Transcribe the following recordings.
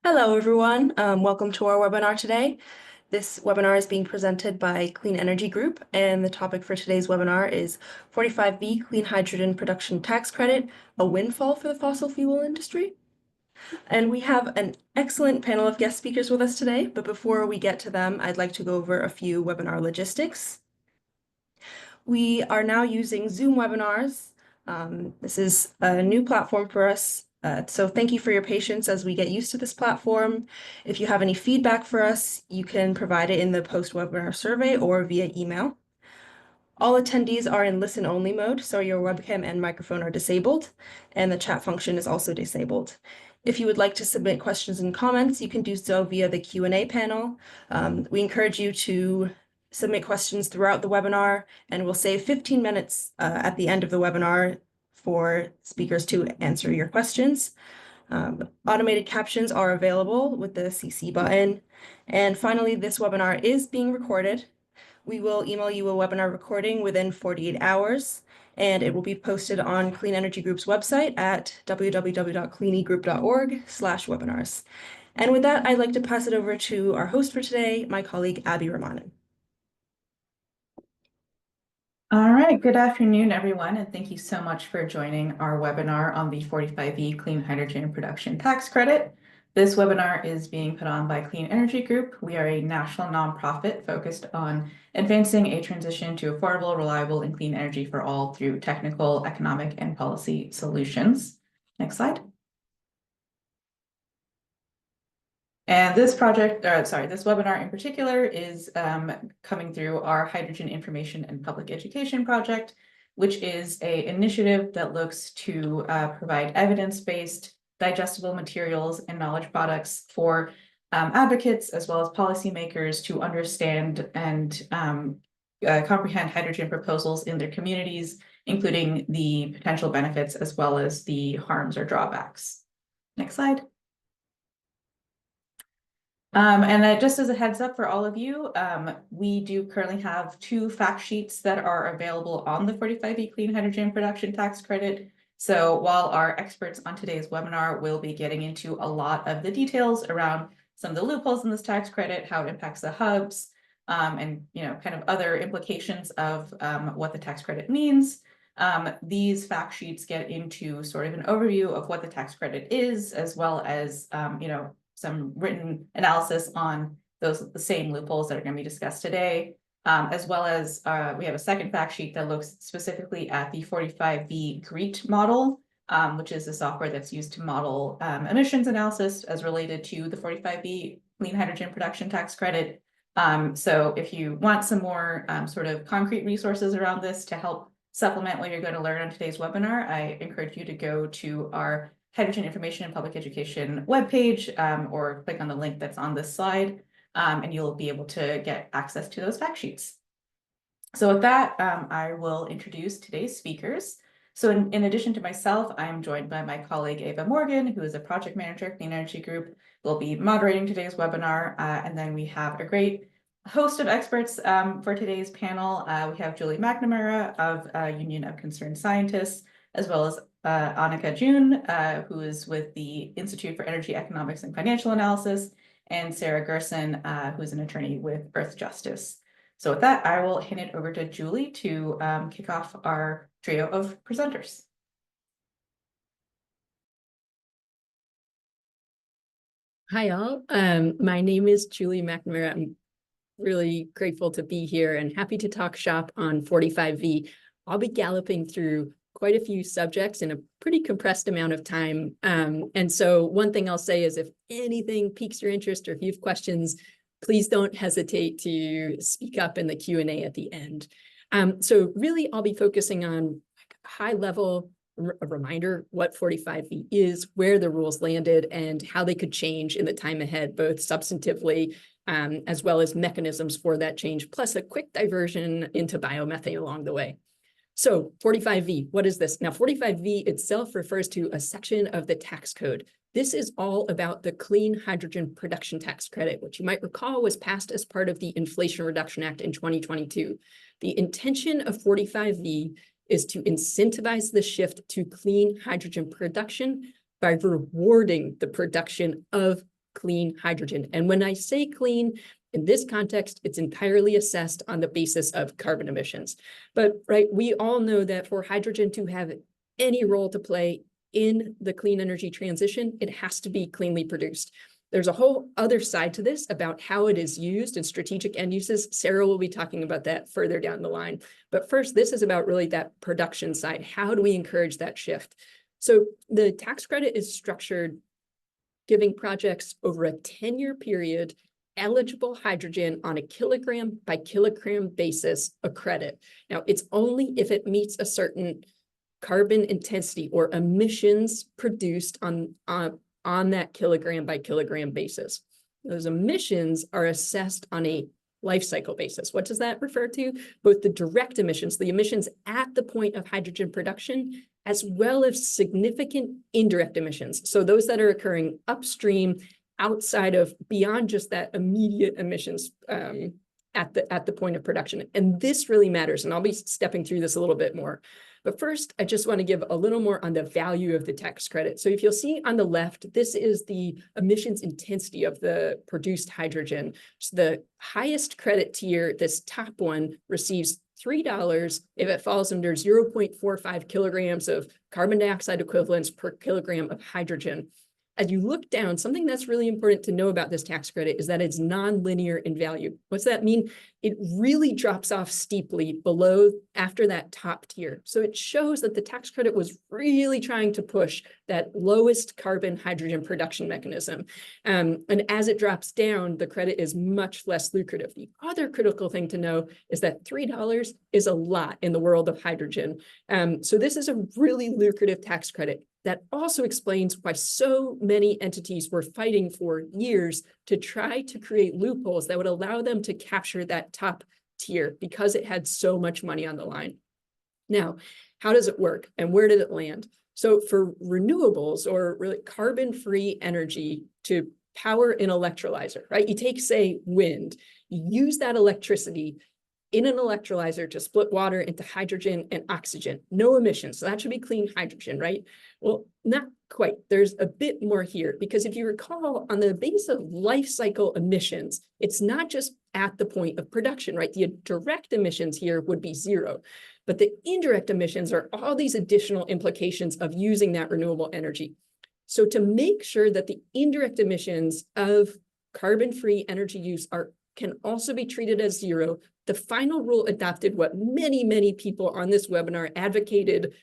Hello, everyone. Welcome to our webinar today. This webinar is being presented by Clean Energy Group, and the topic for today's webinar is 45V Clean Hydrogen Production Tax Credit, a windfall for the fossil fuel industry. And we have an excellent panel of guest speakers with us today, but before we get to them, I'd like to go over a few webinar logistics. We are now using Zoom webinars. This is a new platform for us. So thank you for your patience as we get used to this platform. If you have any feedback for us, you can provide it in the post-webinar survey or via email. All attendees are in listen-only mode, so your webcam and microphone are disabled, and the chat function is also disabled. If you would like to submit questions and comments, you can do so via the Q&A panel. We encourage you to submit questions throughout the webinar, and we'll save 15 minutes at the end of the webinar for speakers to answer your questions. Automated captions are available with the CC button. And finally, this webinar is being recorded. We will email you a webinar recording within 48 hours, and it will be posted on Clean Energy Group's website at www.cleanegroup.org/webinars. And with that, I'd like to pass it over to our host for today, my colleague, Abbe Ramanan. All right, good afternoon, everyone, and thank you so much for joining our webinar on the 45V Clean Hydrogen Production Tax Credit. This webinar is being put on by Clean Energy Group. We are a national nonprofit focused on advancing a transition to affordable, reliable, and clean energy for all through technical, economic, and policy solutions. Next slide. And this webinar in particular is coming through our Hydrogen Information and Public Education Project, which is an initiative that looks to provide evidence-based, digestible materials and knowledge products for advocates as well as policymakers to understand and comprehend hydrogen proposals in their communities, including the potential benefits as well as the harms or drawbacks. Next slide. And just as a heads up for all of you, we do currently have 2 fact sheets that are available on the 45V Clean Hydrogen Production Tax Credit. So while our experts on today's webinar will be getting into a lot of the details around some of the loopholes in this tax credit, how it impacts the hubs, and kind of other implications of what the tax credit means, these fact sheets get into sort of an overview of what the tax credit is, as well as some written analysis on the same loopholes that are going to be discussed today, as well as we have a second fact sheet that looks specifically at the 45V GREET model, which is the software that's used to model emissions analysis as related to the 45V Clean Hydrogen Production Tax Credit. So if you want some more sort of concrete resources around this to help supplement what you're going to learn on today's webinar, I encourage you to go to our Hydrogen Information and Public Education webpage, or click on the link that's on this slide, and you'll be able to get access to those fact sheets. So with that, I will introduce today's speakers. So in addition to myself, I'm joined by my colleague, Ava Morgan, who is a project manager at Clean Energy Group, will be moderating today's webinar. And then we have a great host of experts for today's panel. We have Julie McNamara of Union of Concerned Scientists, as well as Anika Juhn, who is with the Institute for Energy Economics and Financial Analysis, and Sara Gersen, who is an attorney with Earthjustice. So with that, I will hand it over to Julie to kick off our trio of presenters. Hi, all. My name is Julie McNamara. I'm really grateful to be here and happy to talk shop on 45V. I'll be galloping through quite a few subjects in a pretty compressed amount of time. And so one thing I'll say is if anything piques your interest or if you have questions, please don't hesitate to speak up in the Q&A at the end. So really, I'll be focusing on high level, a reminder what 45V is, where the rules landed, and how they could change in the time ahead, both substantively as well as mechanisms for that change, plus a quick diversion into biomethane along the way. So 45V, what is this? Now, 45V itself refers to a section of the tax code. This is all about the Clean Hydrogen Production Tax Credit, which you might recall was passed as part of the Inflation Reduction Act in 2022. The intention of 45V is to incentivize the shift to clean hydrogen production by rewarding the production of clean hydrogen. And when I say clean, in this context, it's entirely assessed on the basis of carbon emissions. But right, we all know that for hydrogen to have any role to play in the clean energy transition, it has to be cleanly produced. There's a whole other side to this about how it is used in strategic end uses. Sara will be talking about that further down the line. But first, this is about really that production side. How do we encourage that shift? So the tax credit is structured giving projects over a 10-year period eligible hydrogen on a kilogram by kilogram basis a credit. Now, it's only if it meets a certain carbon intensity or emissions produced on that kilogram by kilogram basis. Those emissions are assessed on a life cycle basis. What does that refer to? Both the direct emissions, the emissions at the point of hydrogen production, as well as significant indirect emissions. So those that are occurring upstream, outside of, beyond just that immediate emissions at the point of production. And this really matters. And I'll be stepping through this a little bit more. But first, I just want to give a little more on the value of the tax credit. So if you'll see on the left, this is the emissions intensity of the produced hydrogen. So the highest credit tier, this top one, receives $3 if it falls under 0.45 kilograms of carbon dioxide equivalents per kilogram of hydrogen. As you look down, something that's really important to know about this tax credit is that it's nonlinear in value. What's that mean? It really drops off steeply below after that top tier. So it shows that the tax credit was really trying to push that lowest carbon hydrogen production mechanism. And as it drops down, the credit is much less lucrative. The other critical thing to know is that $3 is a lot in the world of hydrogen. So this is a really lucrative tax credit. That also explains why so many entities were fighting for years to try to create loopholes that would allow them to capture that top tier because it had so much money on the line. Now, how does it work and where did it land? So for renewables or really carbon-free energy to power an electrolyzer, right? You take, say, wind, you use that electricity in an electrolyzer to split water into hydrogen and oxygen, no emissions. So that should be clean hydrogen, right? Well, not quite. There's a bit more here because if you recall, on the basis of life cycle emissions, it's not just at the point of production, right? The direct emissions here would be zero, but the indirect emissions are all these additional implications of using that renewable energy. So to make sure that the indirect emissions of carbon-free energy use can also be treated as zero, the final rule adopted what many, many people on this webinar advocated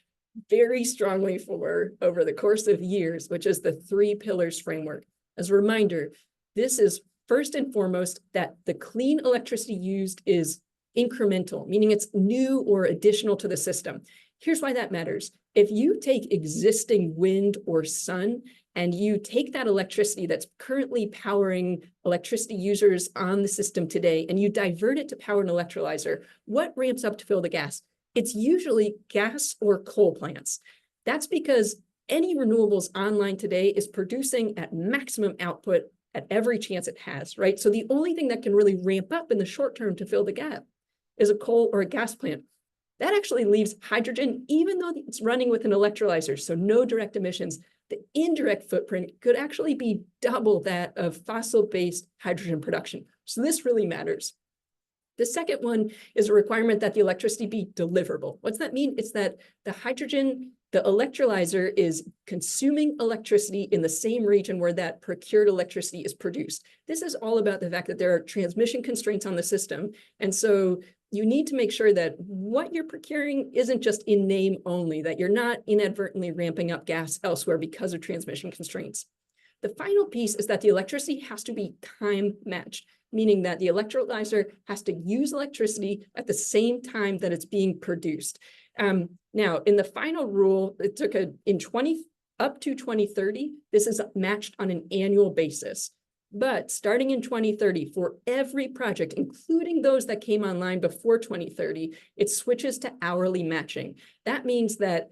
very strongly for over the course of years, which is the 3 pillars framework. As a reminder, this is first and foremost that the clean electricity used is incremental, meaning it's new or additional to the system. Here's why that matters. If you take existing wind or sun and you take that electricity that's currently powering electricity users on the system today, and you divert it to power an electrolyzer, what ramps up to fill the gas? It's usually gas or coal plants. That's because any renewables online today is producing at maximum output at every chance it has, right? So the only thing that can really ramp up in the short term to fill the gap is a coal or a gas plant. That actually leaves hydrogen, even though it's running with an electrolyzer, so no direct emissions. The indirect footprint could actually be double that of fossil-based hydrogen production. So this really matters. The second one is a requirement that the electricity be deliverable. What's that mean? It's that the hydrogen, the electrolyzer is consuming electricity in the same region where that procured electricity is produced. This is all about the fact that there are transmission constraints on the system. And so you need to make sure that what you're procuring isn't just in name only, that you're not inadvertently ramping up gas elsewhere because of transmission constraints. The final piece is that the electricity has to be time matched, meaning that the electrolyzer has to use electricity at the same time that it's being produced. Now, in the final rule, it took up to 2030, this is matched on an annual basis. But starting in 2030, for every project, including those that came online before 2030, it switches to hourly matching. That means that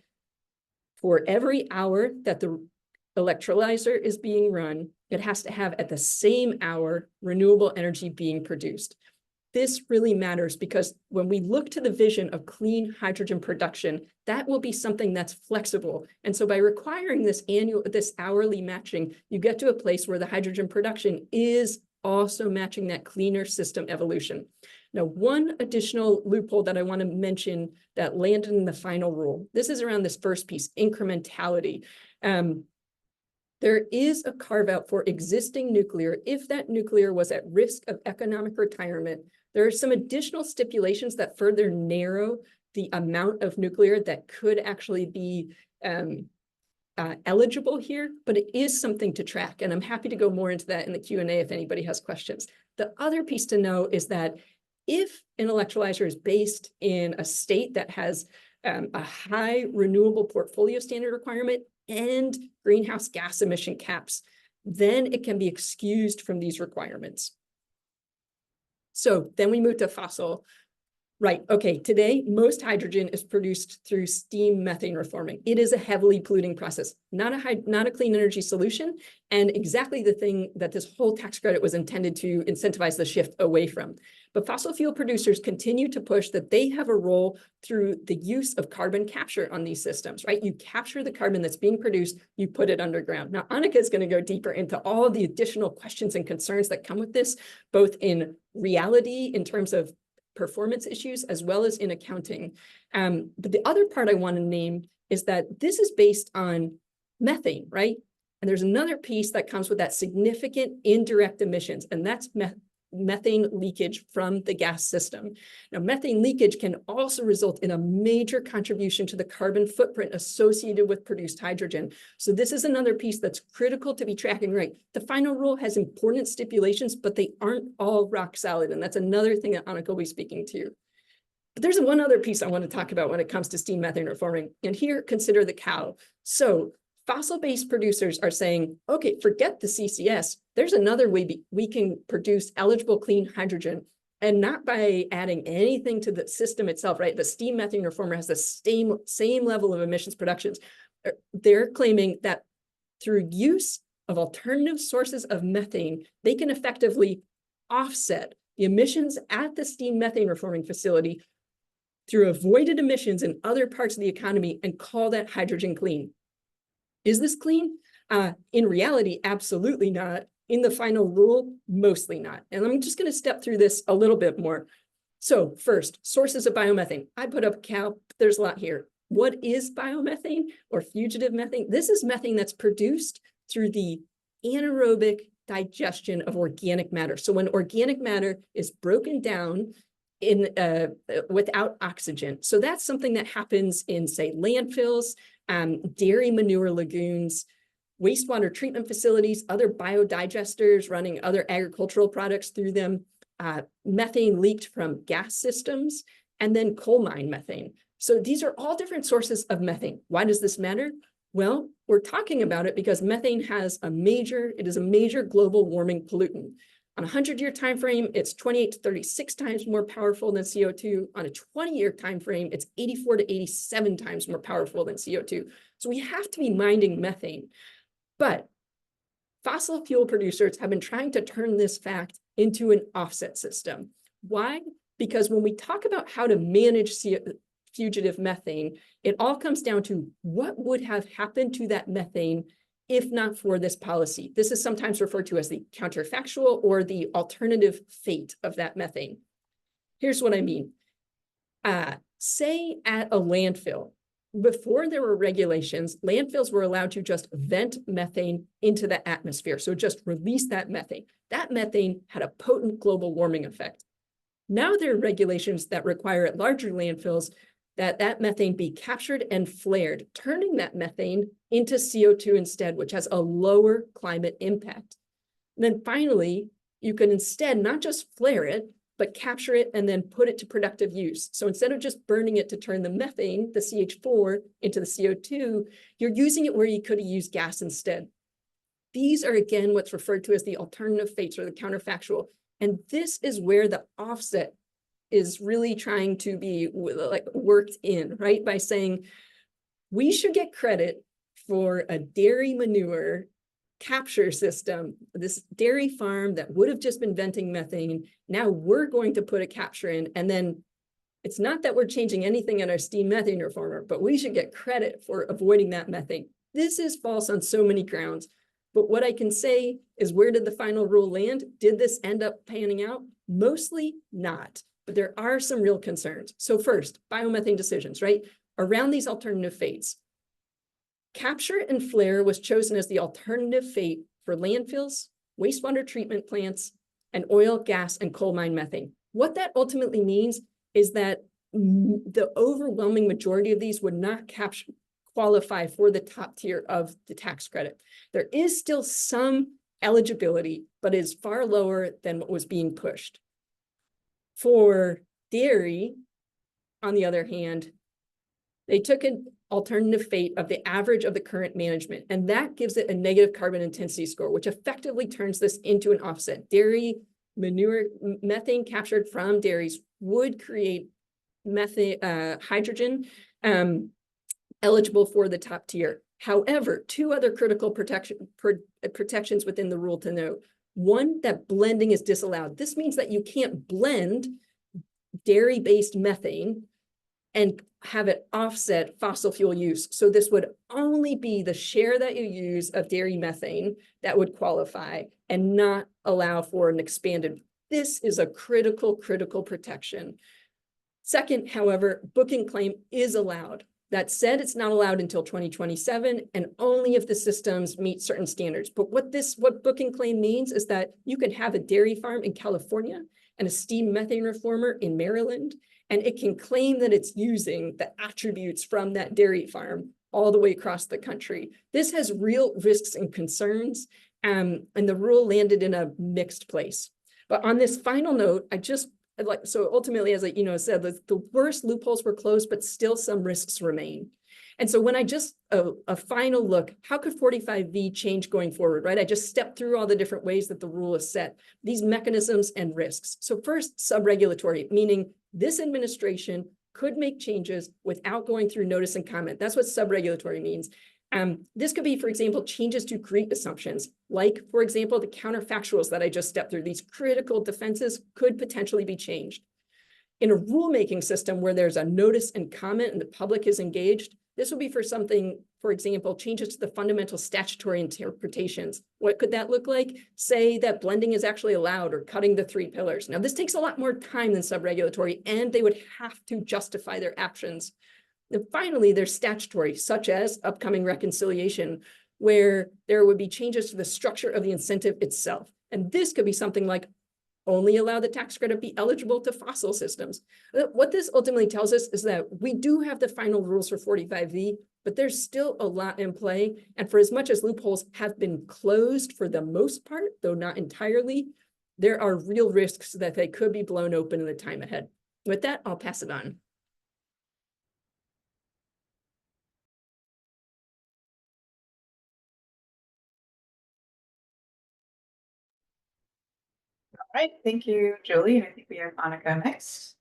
for every hour that the electrolyzer is being run, it has to have at the same hour renewable energy being produced. this really matters because when we look to the vision of clean hydrogen production, that will be something that's flexible. And so by requiring this hourly matching, you get to a place where the hydrogen production is also matching that cleaner system evolution. Now, one additional loophole that I want to mention that landed in the final rule, this is around this first piece, incrementality. There is a carve out for existing nuclear if that nuclear was at risk of economic retirement. There are some additional stipulations that further narrow the amount of nuclear that could actually be eligible here, but it is something to track. And I'm happy to go more into that in the Q&A if anybody has questions. The other piece to know is that if an electrolyzer is based in a state that has a high renewable portfolio standard requirement and greenhouse gas emission caps, then it can be excused from these requirements. So then we move to fossil. Right, okay, today, most hydrogen is produced through steam methane reforming. It is a heavily polluting process, not a clean energy solution, and exactly the thing that this whole tax credit was intended to incentivize the shift away from. But fossil fuel producers continue to push that they have a role through the use of carbon capture on these systems, right? You capture the carbon that's being produced, you put it underground. Now, Anika is going to go deeper into all the additional questions and concerns that come with this, both in reality, in terms of performance issues, as well as in accounting. But the other part I want to name is that this is based on methane, right? And there's another piece that comes with that significant indirect emissions, and that's methane leakage from the gas system. Now, methane leakage can also result in a major contribution to the carbon footprint associated with produced hydrogen. So this is another piece that's critical to be tracking right. The final rule has important stipulations, but they aren't all rock solid. And that's another thing that Anika will be speaking to. But there's one other piece I want to talk about when it comes to steam methane reforming. And here, consider the cow. So fossil-based producers are saying, okay, forget the CCS. There's another way we can produce eligible clean hydrogen, and not by adding anything to the system itself, right? The steam methane reformer has the same level of emissions productions. They're claiming that through use of alternative sources of methane, they can effectively offset the emissions at the steam methane reforming facility through avoided emissions in other parts of the economy and call that hydrogen clean. Is this clean? In reality, absolutely not. In the final rule, mostly not. And I'm just going to step through this a little bit more. So first, sources of biomethane. I put up a cow. There's a lot here. What is biomethane or fugitive methane? This is methane that's produced through the anaerobic digestion of organic matter. So when organic matter is broken down without oxygen. So that's something that happens in, say, landfills, dairy manure lagoons, wastewater treatment facilities, other biodigesters running other agricultural products through them, methane leaked from gas systems, and then coal mine methane. So these are all different sources of methane. Why does this matter? Well, we're talking about it because methane is a major global warming pollutant. On a 100-year time frame, it's 28 to 36 times more powerful than CO2. On a 20-year time frame, it's 84 to 87 times more powerful than CO2. So we have to be minding methane. But fossil fuel producers have been trying to turn this fact into an offset system. Why? Because when we talk about how to manage fugitive methane, it all comes down to what would have happened to that methane if not for this policy. This is sometimes referred to as the counterfactual or the alternative fate of that methane. Here's what I mean. Say at a landfill, before there were regulations, landfills were allowed to just vent methane into the atmosphere. So just release that methane. That methane had a potent global warming effect. Now there are regulations that require at larger landfills that methane be captured and flared, turning that methane into CO2 instead, which has a lower climate impact. And then finally, you can instead not just flare it, but capture it and then put it to productive use. So instead of just burning it to turn the methane, the CH4, into the CO2, you're using it where you could have used gas instead. These are, again, what's referred to as the alternative fates or the counterfactual. And this is where the offset is really trying to be worked in, right? By saying we should get credit for a dairy manure capture system, this dairy farm that would have just been venting methane, now we're going to put a capture in, and then it's not that we're changing anything in our steam methane reformer, but we should get credit for avoiding that methane. This is false on so many grounds. But what I can say is, where did the final rule land? Did this end up panning out? Mostly not, but there are some real concerns. So first, biomethane decisions, right? Around these alternative fates. Capture and flare was chosen as the alternative fate for landfills, wastewater treatment plants, and oil, gas, and coal mine methane. What that ultimately means is that the overwhelming majority of these would not qualify for the top tier of the tax credit. There is still some eligibility, but is far lower than what was being pushed. For dairy, on the other hand, they took an alternative fate of the average of the current management, and that gives it a negative carbon intensity score, which effectively turns this into an offset. Dairy manure, methane captured from dairies would create methane, hydrogen eligible for the top tier. However, two other critical protections within the rule to note. One, that blending is disallowed. This means that you can't blend dairy-based methane and have it offset fossil fuel use. So this would only be the share that you use of dairy methane that would qualify, and not allow for an expanded. This is a critical protection. Second, however, booking claim is allowed. That said, it's not allowed until 2027, and only if the systems meet certain standards. But what booking claim means is that you can have a dairy farm in California and a steam methane reformer in Maryland, and it can claim that it's using the attributes from that dairy farm all the way across the country. This has real risks and concerns, and the rule landed in a mixed place. But on this final note, so ultimately, as I said, the worst loopholes were closed, but still some risks remain. And so when a final look, how could 45V change going forward, right? I just stepped through all the different ways that the rule is set, these mechanisms and risks. So first, sub-regulatory, meaning this administration could make changes without going through notice and comment. That's what sub-regulatory means. This could be, for example, changes to GREET assumptions, like, for example, the counterfactuals that I just stepped through. These critical defenses could potentially be changed. In a rulemaking system where there's a notice and comment and the public is engaged, this would be for something, for example, changes to the fundamental statutory interpretations. What could that look like? Say that blending is actually allowed, or cutting the 3 pillars. Now, this takes a lot more time than sub-regulatory, and they would have to justify their actions. And finally, there's statutory, such as upcoming reconciliation, where there would be changes to the structure of the incentive itself. And this could be something like only allow the tax credit be eligible to fossil systems. What this ultimately tells us is that we do have the final rules for 45V, but there's still a lot in play. And for as much as loopholes have been closed for the most part, though not entirely, there are real risks that they could be blown open in the time ahead. With that, I'll pass it on. All right, thank you, Julie. I think we have Anika next.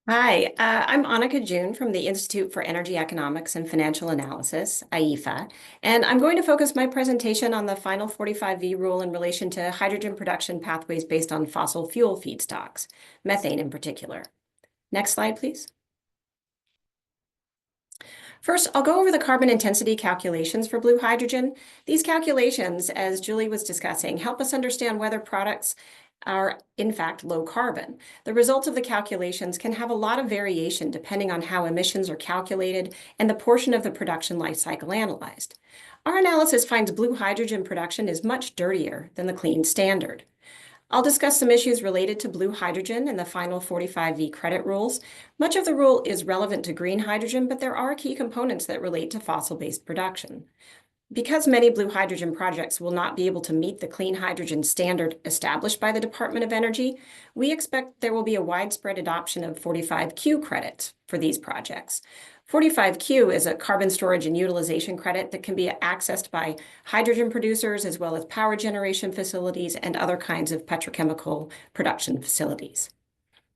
Hi, I'm Anika Juhn from the Institute for Energy Economics and Financial Analysis, IEFA, and I'm going to focus my presentation on the final 45V rule in relation to hydrogen production pathways based on fossil fuel feedstocks, methane in particular. Next slide, please. First, I'll go over the carbon intensity calculations for blue hydrogen. These calculations, as Julie was discussing, help us understand whether products are in fact low carbon. The results of the calculations can have a lot of variation depending on how emissions are calculated and the portion of the production life cycle analyzed. Our analysis finds blue hydrogen production is much dirtier than the clean standard. I'll discuss some issues related to blue hydrogen and the final 45V credit rules. Much of the rule is relevant to green hydrogen, but there are key components that relate to fossil-based production. Because many blue hydrogen projects will not be able to meet the clean hydrogen standard established by the Department of Energy, we expect there will be a widespread adoption of 45Q credits for these projects. 45Q is a carbon storage and utilization credit that can be accessed by hydrogen producers as well as power generation facilities and other kinds of petrochemical production facilities.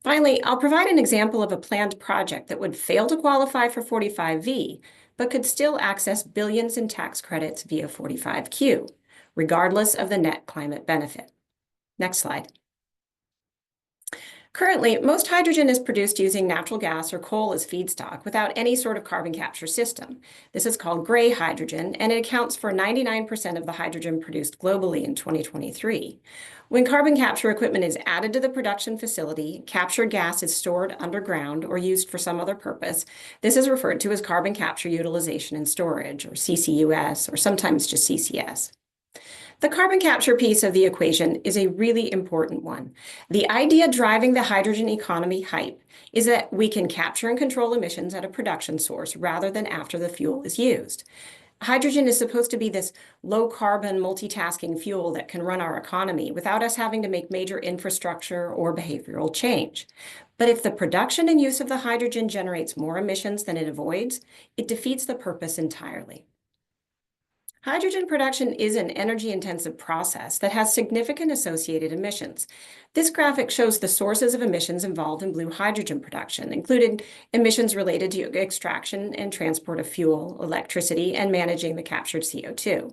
Finally, I'll provide an example of a planned project that would fail to qualify for 45V, but could still access billions in tax credits via 45Q, regardless of the net climate benefit. Next slide. Currently, most hydrogen is produced using natural gas or coal as feedstock without any sort of carbon capture system. This is called gray hydrogen, and it accounts for 99% of the hydrogen produced globally in 2023. When carbon capture equipment is added to the production facility, captured gas is stored underground or used for some other purpose. This is referred to as carbon capture utilization and storage, or CCUS, or sometimes just CCS. The carbon capture piece of the equation is a really important one. The idea driving the hydrogen economy hype is that we can capture and control emissions at a production source rather than after the fuel is used. Hydrogen is supposed to be this low-carbon multitasking fuel that can run our economy without us having to make major infrastructure or behavioral change. But if the production and use of the hydrogen generates more emissions than it avoids, it defeats the purpose entirely. Hydrogen production is an energy-intensive process that has significant associated emissions. This graphic shows the sources of emissions involved in blue hydrogen production, including emissions related to extraction and transport of fuel, electricity, and managing the captured CO2.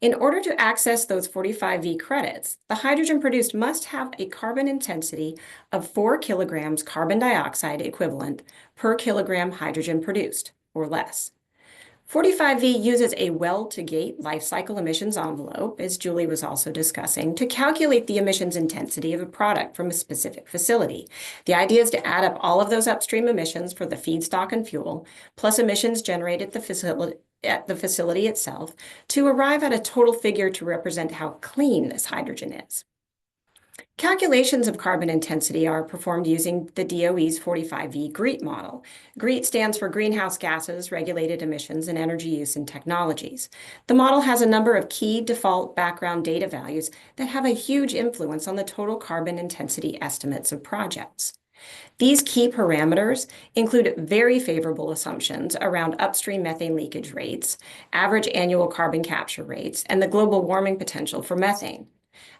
In order to access those 45V credits, the hydrogen produced must have a carbon intensity of 4 kilograms carbon dioxide equivalent per kilogram hydrogen produced, or less. 45V uses a well-to-gate life cycle emissions envelope, as Julie was also discussing, to calculate the emissions intensity of a product from a specific facility. The idea is to add up all of those upstream emissions for the feedstock and fuel, plus emissions generated at the facility itself, to arrive at a total figure to represent how clean this hydrogen is. Calculations of carbon intensity are performed using the DOE's 45V GREET model. GREET stands for Greenhouse Gases, Regulated Emissions, and Energy Use and Technologies. The model has a number of key default background data values that have a huge influence on the total carbon intensity estimates of projects. These key parameters include very favorable assumptions around upstream methane leakage rates, average annual carbon capture rates, and the global warming potential for methane.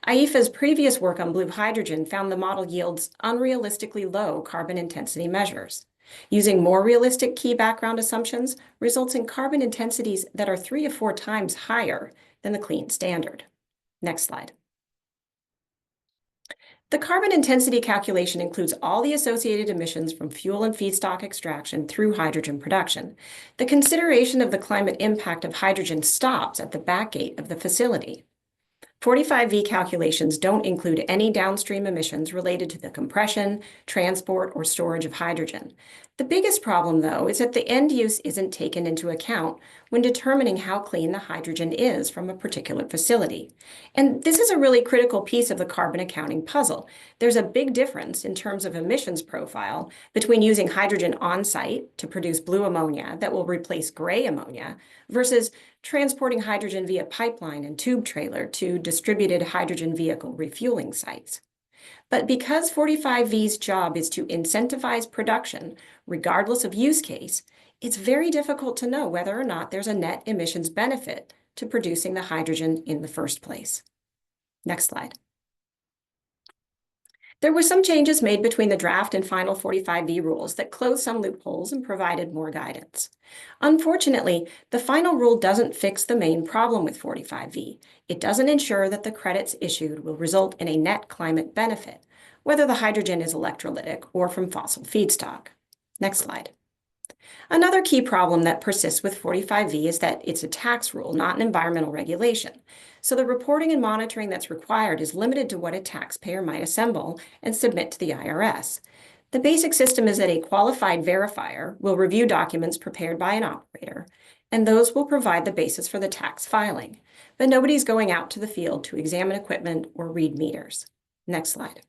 IEFA's previous work on blue hydrogen found the model yields unrealistically low carbon intensity measures. Using more realistic key background assumptions results in carbon intensities that are 3 to 4 times higher than the clean standard. Next slide. The carbon intensity calculation includes all the associated emissions from fuel and feedstock extraction through hydrogen production. The consideration of the climate impact of hydrogen stops at the backgate of the facility. 45V calculations don't include any downstream emissions related to the compression, transport, or storage of hydrogen. The biggest problem, though, is that the end use isn't taken into account when determining how clean the hydrogen is from a particular facility. And this is a really critical piece of the carbon accounting puzzle. There's a big difference in terms of emissions profile between using hydrogen on-site to produce blue ammonia that will replace gray ammonia versus transporting hydrogen via pipeline and tube trailer to distributed hydrogen vehicle refueling sites. But because 45V's job is to incentivize production, regardless of use case, it's very difficult to know whether or not there's a net emissions benefit to producing the hydrogen in the first place. Next slide. There were some changes made between the draft and final 45V rules that closed some loopholes and provided more guidance. Unfortunately, the final rule doesn't fix the main problem with 45V. It doesn't ensure that the credits issued will result in a net climate benefit, whether the hydrogen is electrolytic or from fossil feedstock. Next slide. Another key problem that persists with 45V is that it's a tax rule, not an environmental regulation. So the reporting and monitoring that's required is limited to what a taxpayer might assemble and submit to the IRS. The basic system is that a qualified verifier will review documents prepared by an operator, and those will provide the basis for the tax filing. But nobody's going out to the field to examine equipment or read meters. Next slide.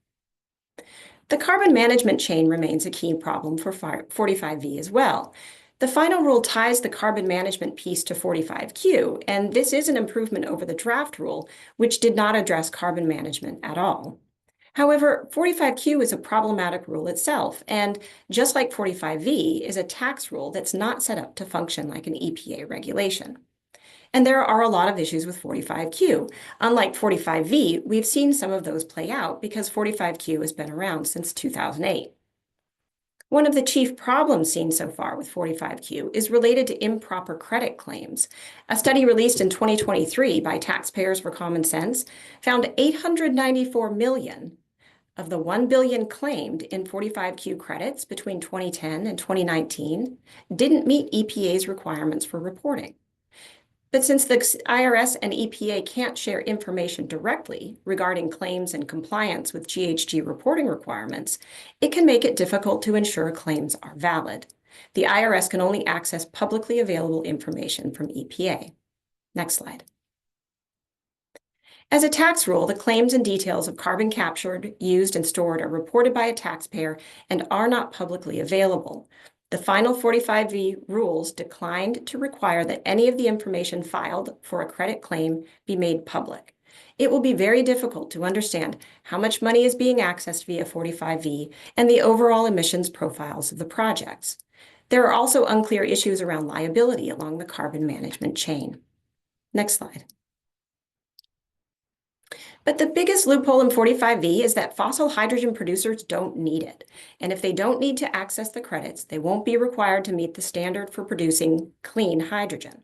The carbon management chain remains a key problem for 45V as well. The final rule ties the carbon management piece to 45Q, and this is an improvement over the draft rule, which did not address carbon management at all. However, 45Q is a problematic rule itself, and just like 45V, is a tax rule that's not set up to function like an EPA regulation. And there are a lot of issues with 45Q. Unlike 45V, we've seen some of those play out because 45Q has been around since 2008. One of the chief problems seen so far with 45Q is related to improper credit claims. A study released in 2023 by Taxpayers for Common Sense found 894 million of the 1 billion claimed in 45Q credits between 2010 and 2019 didn't meet EPA's requirements for reporting. But since the IRS and EPA can't share information directly regarding claims and compliance with GHG reporting requirements, it can make it difficult to ensure claims are valid. The IRS can only access publicly available information from EPA. Next slide. As a tax rule, the claims and details of carbon captured, used, and stored are reported by a taxpayer and are not publicly available. The final 45V rules declined to require that any of the information filed for a credit claim be made public. It will be very difficult to understand how much money is being accessed via 45V and the overall emissions profiles of the projects. There are also unclear issues around liability along the carbon management chain. Next slide. But the biggest loophole in 45V is that fossil hydrogen producers don't need it. And if they don't need to access the credits, they won't be required to meet the standard for producing clean hydrogen.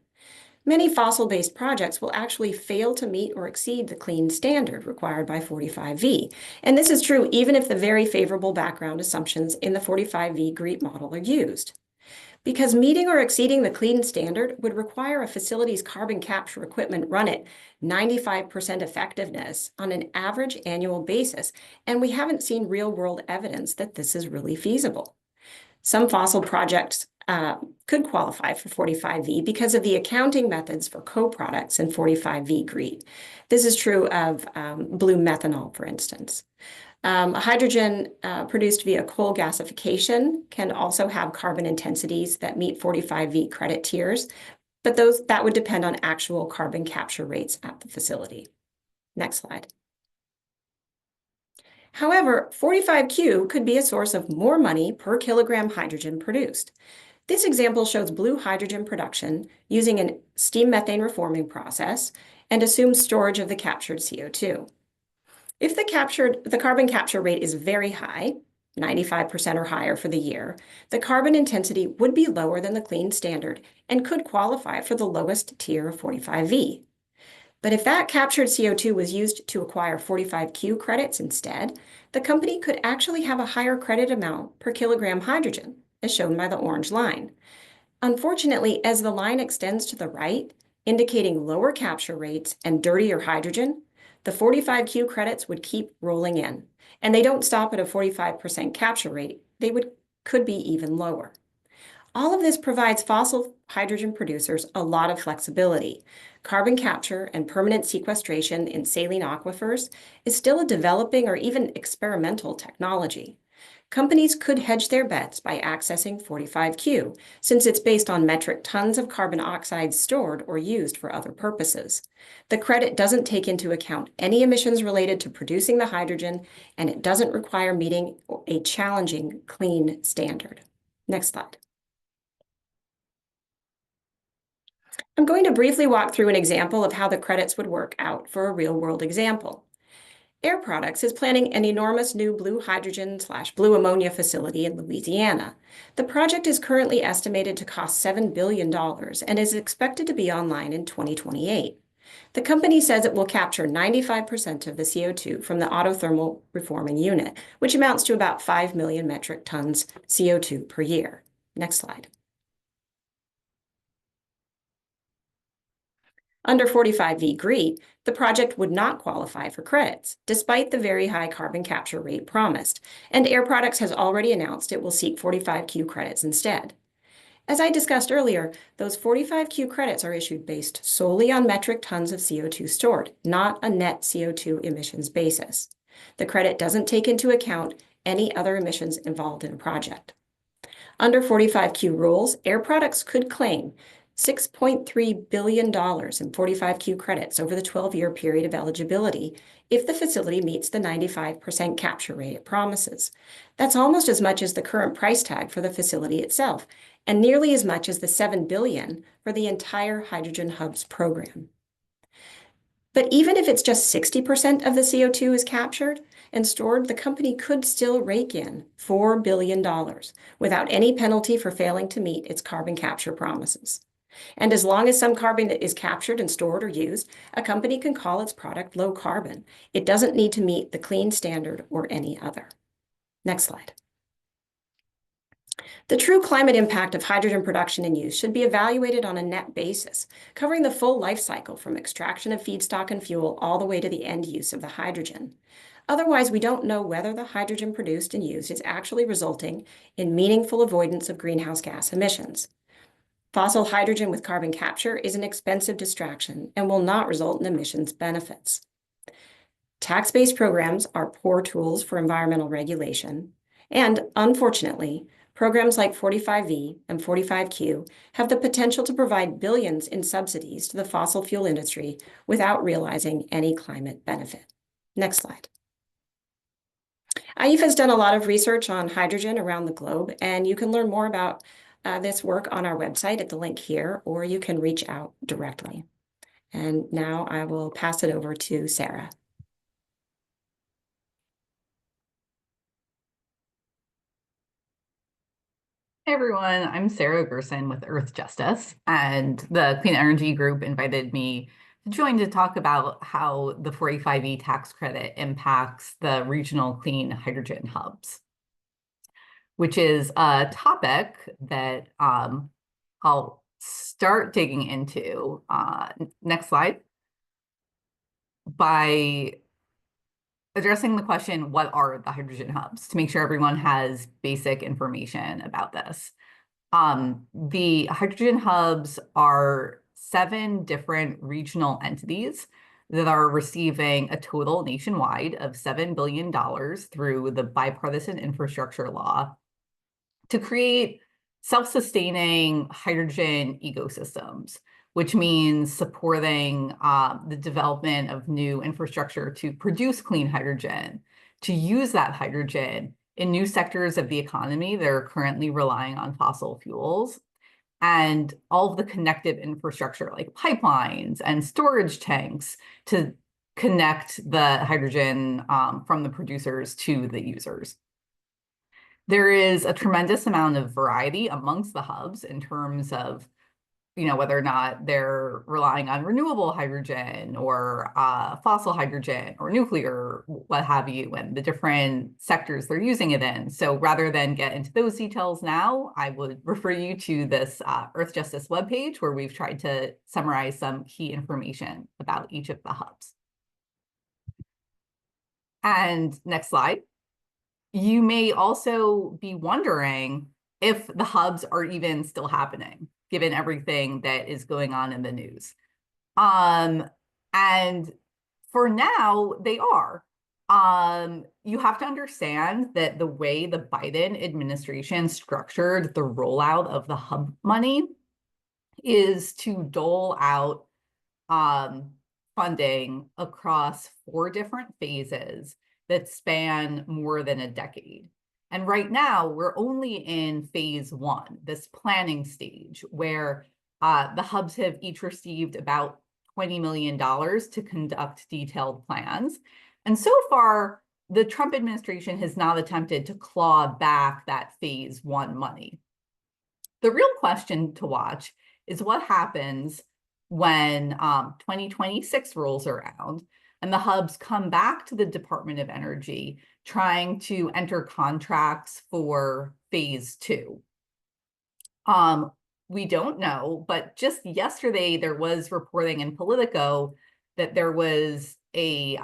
Many fossil-based projects will actually fail to meet or exceed the clean standard required by 45V. And this is true even if the very favorable background assumptions in the 45V GREET model are used. Because meeting or exceeding the clean standard would require a facility's carbon capture equipment run at 95% effectiveness on an average annual basis, and we haven't seen real-world evidence that this is really feasible. Some fossil projects could qualify for 45V because of the accounting methods for co-products in 45V GREET. This is true of blue methanol, for instance. Hydrogen produced via coal gasification can also have carbon intensities that meet 45V credit tiers, but that would depend on actual carbon capture rates at the facility. Next slide. However, 45Q could be a source of more money per kilogram hydrogen produced. This example shows blue hydrogen production using a steam methane reforming process and assumes storage of the captured CO2. If the carbon capture rate is very high, 95% or higher for the year, the carbon intensity would be lower than the clean standard and could qualify for the lowest tier of 45V. But if that captured CO2 was used to acquire 45Q credits instead, the company could actually have a higher credit amount per kilogram hydrogen, as shown by the orange line. Unfortunately, as the line extends to the right, indicating lower capture rates and dirtier hydrogen, the 45Q credits would keep rolling in, and they don't stop at a 45% capture rate. They could be even lower. All of this provides fossil hydrogen producers a lot of flexibility. Carbon capture and permanent sequestration in saline aquifers is still a developing or even experimental technology. Companies could hedge their bets by accessing 45Q, since it's based on metric tons of carbon oxide stored or used for other purposes. The credit doesn't take into account any emissions related to producing the hydrogen, and it doesn't require meeting a challenging clean standard. Next slide. I'm going to briefly walk through an example of how the credits would work out for a real-world example. Air Products is planning an enormous new blue hydrogen/blue ammonia facility in Louisiana. The project is currently estimated to cost $7 billion and is expected to be online in 2028. The company says it will capture 95% of the CO2 from the autothermal reforming unit, which amounts to about 5 million metric tons CO2 per year. Next slide. Under 45V GREET, the project would not qualify for credits, despite the very high carbon capture rate promised, and Air Products has already announced it will seek 45Q credits instead. As I discussed earlier, those 45Q credits are issued based solely on metric tons of CO2 stored, not a net CO2 emissions basis. The credit doesn't take into account any other emissions involved in a project. Under 45Q rules, Air Products could claim $6.3 billion in 45Q credits over the 12-year period of eligibility if the facility meets the 95% capture rate it promises. That's almost as much as the current price tag for the facility itself, and nearly as much as the $7 billion for the entire Hydrogen Hubs program. But even if it's just 60% of the CO2 is captured and stored, the company could still rake in $4 billion without any penalty for failing to meet its carbon capture promises. And as long as some carbon is captured and stored or used, a company can call its product low carbon. It doesn't need to meet the clean standard or any other. Next slide. The true climate impact of hydrogen production and use should be evaluated on a net basis, covering the full life cycle from extraction of feedstock and fuel all the way to the end use of the hydrogen. Otherwise, we don't know whether the hydrogen produced and used is actually resulting in meaningful avoidance of greenhouse gas emissions. Fossil hydrogen with carbon capture is an expensive distraction and will not result in emissions benefits. Tax-based programs are poor tools for environmental regulation, and unfortunately, programs like 45V and 45Q have the potential to provide billions in subsidies to the fossil fuel industry without realizing any climate benefit. Next slide. IEF has done a lot of research on hydrogen around the globe, and you can learn more about this work on our website at the link here, or you can reach out directly. And now I will pass it over to Sara. Hey everyone, I'm Sara Gersen with Earthjustice, and the Clean Energy Group invited me to join to talk about how the 45E tax credit impacts the regional clean hydrogen hubs, which is a topic that I'll start digging into, next slide, by addressing the question, what are the hydrogen hubs, to make sure everyone has basic information about this. The hydrogen hubs are 7 different regional entities that are receiving a total nationwide of $7 billion through the bipartisan infrastructure law to create self-sustaining hydrogen ecosystems, which means supporting the development of new infrastructure to produce clean hydrogen, to use that hydrogen in new sectors of the economy that are currently relying on fossil fuels, and all of the connective infrastructure like pipelines and storage tanks to connect the hydrogen from the producers to the users. There is a tremendous amount of variety amongst the hubs in terms of whether or not they're relying on renewable hydrogen or fossil hydrogen or nuclear, what have you, and the different sectors they're using it in. So rather than get into those details now, I would refer you to this Earthjustice webpage where we've tried to summarize some key information about each of the hubs. And next slide. You may also be wondering if the hubs are even still happening, given everything that is going on in the news. And for now, they are. You have to understand that the way the Biden administration structured the rollout of the hub money is to dole out funding across 4 different phases that span more than a decade. And right now, we're only in phase 1, this planning stage, where the hubs have each received about $20 million to conduct detailed plans. And so far, the Trump administration has not attempted to claw back that phase 1 money. The real question to watch is what happens when 2026 rolls around and the hubs come back to the Department of Energy trying to enter contracts for phase 2. We don't know, but just yesterday there was reporting in Politico that there was a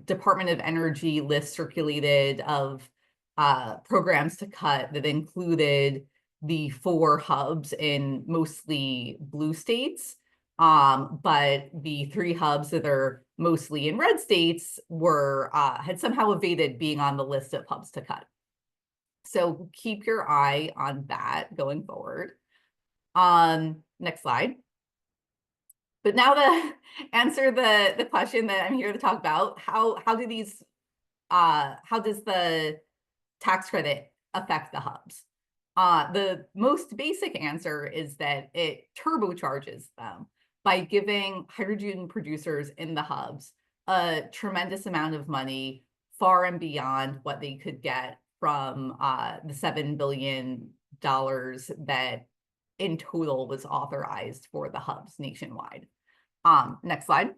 Department of Energy list circulated of programs to cut that included the 4 hubs in mostly blue states, but the 3 hubs that are mostly in red states were had somehow evaded being on the list of hubs to cut. So keep your eye on that going forward. Next slide. But now to answer the question that I'm here to talk about, how does the tax credit affect the hubs? The most basic answer is that it turbocharges them by giving hydrogen producers in the hubs a tremendous amount of money, far and beyond what they could get from the $7 billion that in total was authorized for the hubs nationwide. Next slide.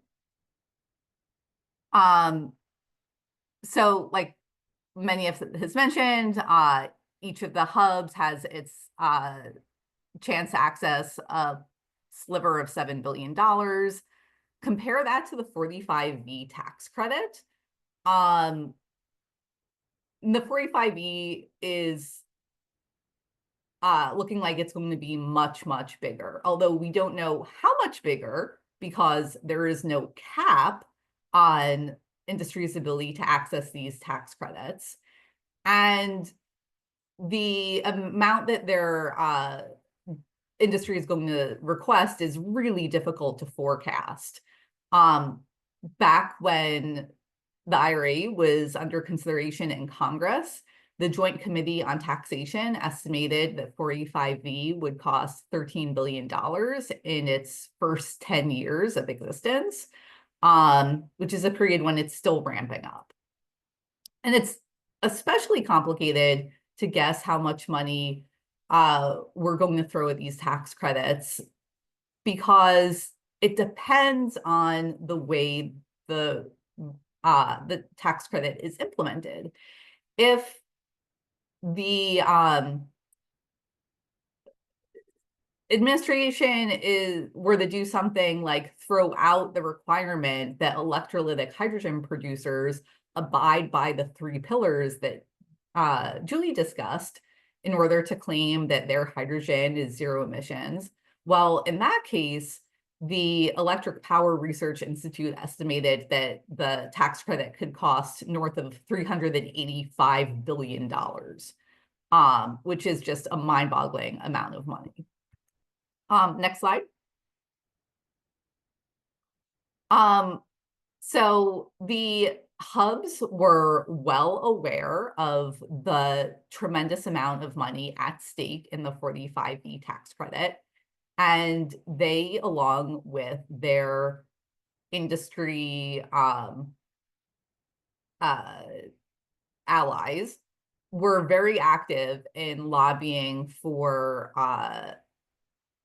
So like many of has mentioned, each of the hubs has its chance to access a sliver of $7 billion. Compare that to the 45V tax credit. The 45V is looking like it's going to be much, much bigger, although we don't know how much bigger because there is no cap on industry's ability to access these tax credits. And the amount that their industry is going to request is really difficult to forecast. Back when the IRA was under consideration in Congress, the Joint Committee on Taxation estimated that 45V would cost $13 billion in its first 10 years of existence, which is a period when it's still ramping up. And it's especially complicated to guess how much money we're going to throw at these tax credits because it depends on the way the tax credit is implemented. If the administration were to do something like throw out the requirement that electrolytic hydrogen producers abide by the 3 pillars that Julie discussed in order to claim that their hydrogen is zero emissions, well, in that case, the Electric Power Research Institute estimated that the tax credit could cost north of $385 billion, which is just a mind-boggling amount of money. Next slide. So the hubs were well aware of the tremendous amount of money at stake in the 45V tax credit. And they, along with their industry allies, were very active in lobbying for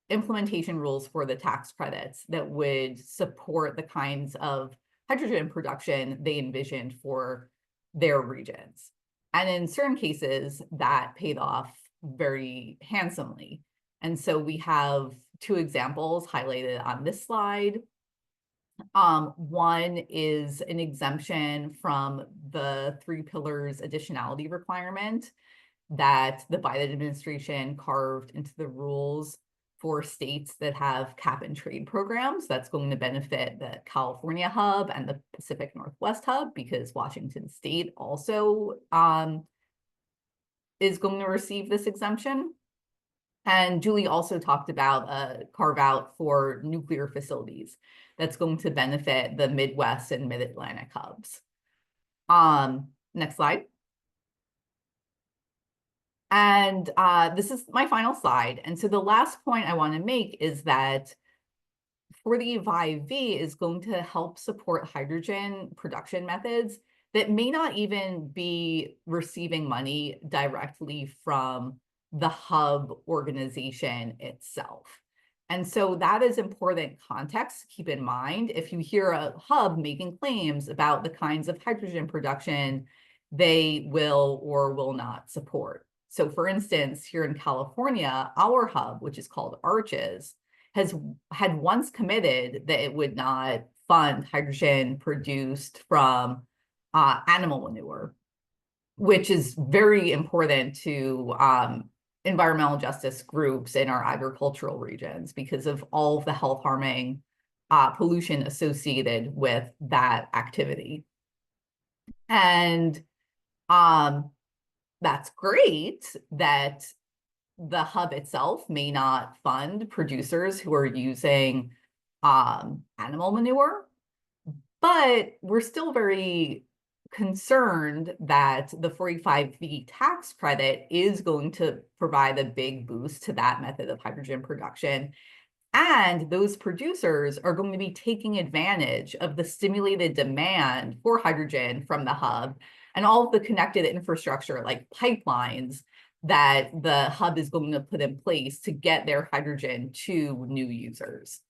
implementation rules for the tax credits that would support the kinds of hydrogen production they envisioned for their regions. And in certain cases, that paid off very handsomely. And so we have 2 examples highlighted on this slide. One is an exemption from the 3 pillars additionality requirement that the Biden administration carved into the rules for states that have cap and trade programs. That's going to benefit the California hub and the Pacific Northwest hub because Washington State also is going to receive this exemption. And Julie also talked about a carve out for nuclear facilities that's going to benefit the Midwest and Mid-Atlantic hubs. Next slide. And this is my final slide. And so the last point I want to make is that 45V is going to help support hydrogen production methods that may not even be receiving money directly from the hub organization itself. And so that is important context to keep in mind. If you hear a hub making claims about the kinds of hydrogen production they will or will not support. So for instance, here in California, our hub, which is called Arches, had once committed that it would not fund hydrogen produced from animal manure, which is very important to environmental justice groups in our agricultural regions because of all of the health harming pollution associated with that activity. And that's great that the hub itself may not fund producers who are using animal manure, but we're still very concerned that the 45V tax credit is going to provide a big boost to that method of hydrogen production. And those producers are going to be taking advantage of the stimulated demand for hydrogen from the hub and all of the connected infrastructure like pipelines that the hub is going to put in place to get their hydrogen to new users.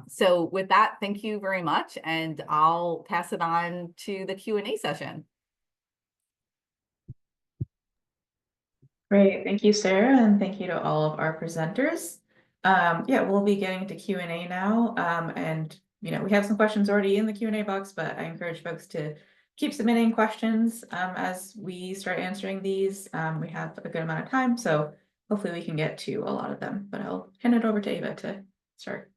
So with that, thank you very much, and I'll pass it on to the Q&A session. Great, thank you, Sarah, and thank you to all of our presenters. Yeah, we'll be getting to Q&A now, and we have some questions already in the Q&A box, but I encourage folks to keep submitting questions as we start answering these. We have a good amount of time, so hopefully we can get to a lot of them, but I'll hand it over to Ava to start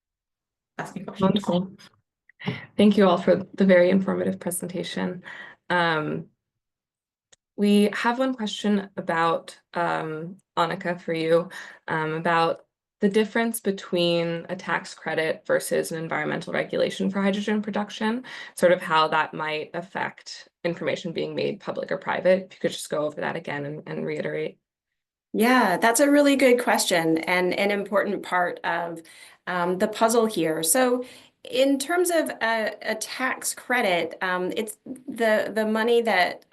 asking questions. Wonderful. Thank you all for the very informative presentation. We have one question about, Anika, for you, about the difference between a tax credit versus an environmental regulation for hydrogen production, sort of how that might affect information being made public or private. If you could just go over that again and reiterate. Yeah, that's a really good question and an important part of the puzzle here. So in terms of a tax credit, it's the money that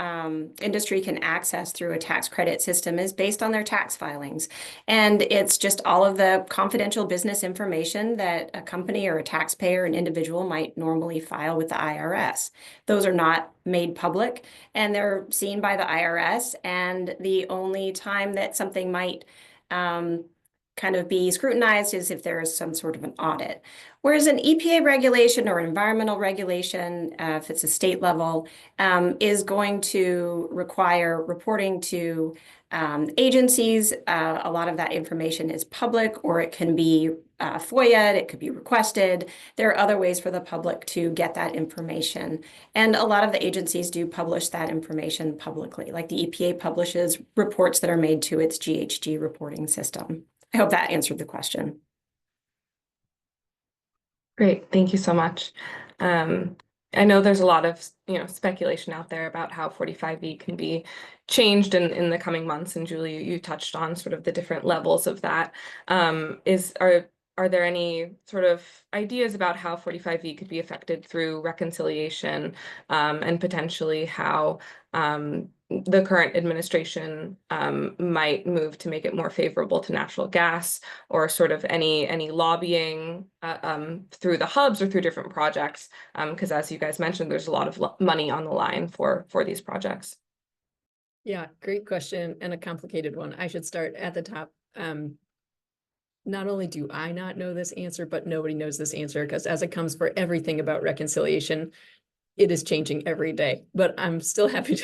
industry can access through a tax credit system is based on their tax filings. And it's just all of the confidential business information that a company or a taxpayer, an individual might normally file with the IRS. Those are not made public and they're seen by the IRS. And the only time that something might kind of be scrutinized is if there is some sort of an audit. Whereas an EPA regulation or environmental regulation, if it's a state level, is going to require reporting to agencies. A lot of that information is public, or it can be FOIA'd, it could be requested. There are other ways for the public to get that information. And a lot of the agencies do publish that information publicly, like the EPA publishes reports that are made to its GHG reporting system. I hope that answered the question. Great, thank you so much. I know there's a lot of speculation out there about how 45V can be changed in the coming months, and Julie, you touched on sort of the different levels of that. Are there any sort of ideas about how 45V could be affected through reconciliation, and potentially how the current administration might move to make it more favorable to natural gas, or sort of any lobbying through the hubs or through different projects? Because as you guys mentioned, there's a lot of money on the line for these projects. Yeah, great question and a complicated one. I should start at the top. Not only do I not know this answer, but nobody knows this answer, because as it comes for everything about reconciliation, it is changing every day. But I'm still happy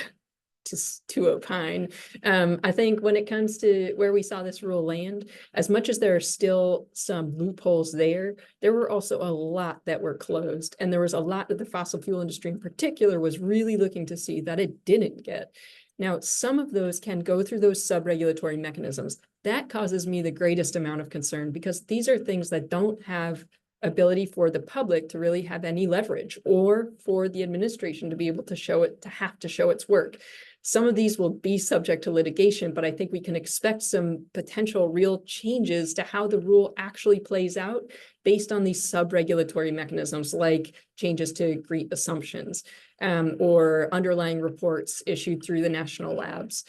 to opine. I think when it comes to where we saw this rule land, as much as there are still some loopholes there were also a lot that were closed. And there was a lot that the fossil fuel industry in particular was really looking to see that it didn't get. Now, some of those can go through those sub-regulatory mechanisms. That causes me the greatest amount of concern, because these are things that don't have ability for the public to really have any leverage, or for the administration to be able to show it, to have to show its work. Some of these will be subject to litigation, but I think we can expect some potential real changes to how the rule actually plays out based on these sub-regulatory mechanisms, like changes to GREET assumptions, or underlying reports issued through the national labs.